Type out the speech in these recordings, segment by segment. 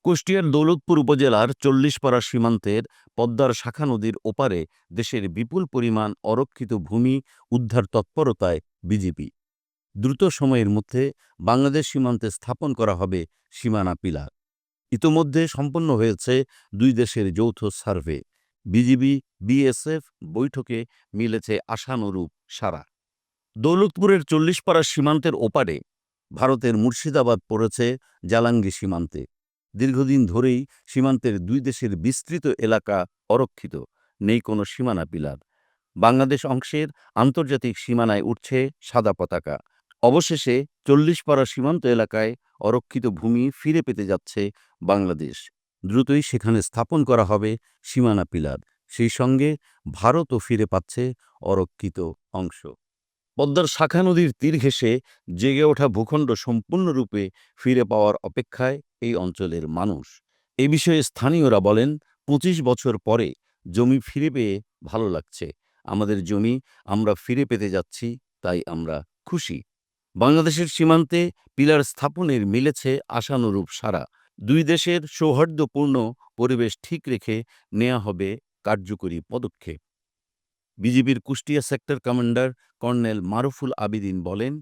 কুষ্টিয়ার দৌলতপুর উপজেলার চল্লিশপাড়া সীমান্তের পদ্মার শাখা নদীর ওপারে দেশের বিপুল পরিমাণ অরক্ষিত ভূমি উদ্ধার তৎপরতায় বিজিবি। দ্রুত সময়ের মধ্যে বাংলাদেশ সীমান্তে স্থাপন করা হবে সীমানা পিলার। ইতোমধ্যে সম্পন্ন হয়েছে দুই দেশের যৌথ সার্ভে। বিজিবি বিএসএফ বৈঠকে মিলেছে আশানুরূপ সাড়া। দৌলতপুরের চল্লিশপাড়া সীমান্তের ওপারে ভারতের মুর্শিদাবাদ পড়েছে জালাঙ্গি সীমান্তে। দীর্ঘদিন ধরেই সীমান্তের দুই দেশের বিস্তৃত এলাকা অরক্ষিত, নেই কোনো সীমানা পিলার। বাংলাদেশ অংশের আন্তর্জাতিক সীমানায় উঠছে সাদা পতাকা। অবশেষে চল্লিশপাড়া সীমান্ত এলাকায় অরক্ষিত ভূমি ফিরে পেতে যাচ্ছে বাংলাদেশ। দ্রুতই সেখানে স্থাপন করা হবে সীমানা পিলার। সেই সঙ্গে ভারতও ফিরে পাচ্ছে অরক্ষিত অংশ। পদ্মার শাখা নদীর তীর ঘেঁষে জেগে ওঠা ভূখণ্ড সম্পূর্ণরূপে ফিরে পাওয়ার অপেক্ষায় এই অঞ্চলের মানুষ। এ বিষয়ে স্থানীয়রা বলেন, ২৫ বছর পরে জমি ফিরে পেয়ে ভালো লাগছে। আমাদের জমি আমরা ফিরে পেতে যাচ্ছি, তাই আমরা খুশি। বাংলাদেশের সীমান্তে পিলার স্থাপনের মিলেছে আশানুরূপ সাড়া। দুই দেশের সৌহার্দ্যপূর্ণ পরিবেশ ঠিক রেখে নেওয়া হবে কার্যকরী পদক্ষেপ। বিজিবির Kushtia sector commander colonel Maruful Abidin বলেন,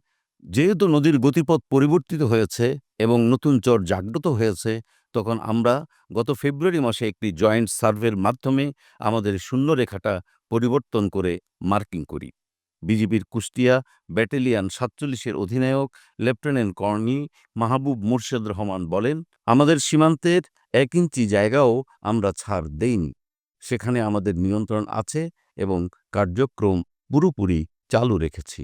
যেহেতু নদীর গতিপথ পরিবর্তিত হয়েছে এবং নতুন চর জাগ্রত হয়েছে, তখন আমরা গত ফেব্রুয়ারি মাসে একটি জয়েন্ট সার্ভের মাধ্যমে আমাদের শূন্যরেখাটা পরিবর্তন করে মার্কিং করি। বিজিবির কুষ্টিয়া ব্যাটালিয়ন ৪৭-এর অধিনায়ক লেফটেন্যান্ট কর্নেল মাহবুব মুর্শেদ রহমান বলেন, আমাদের সীমান্তের ১ ইঞ্চি জায়গাও আমরা ছাড় দেইনি। সেখানে আমাদের নিয়ন্ত্রণ আছে এবং কার্যক্রম পুরোপুরি চালু রেখেছি।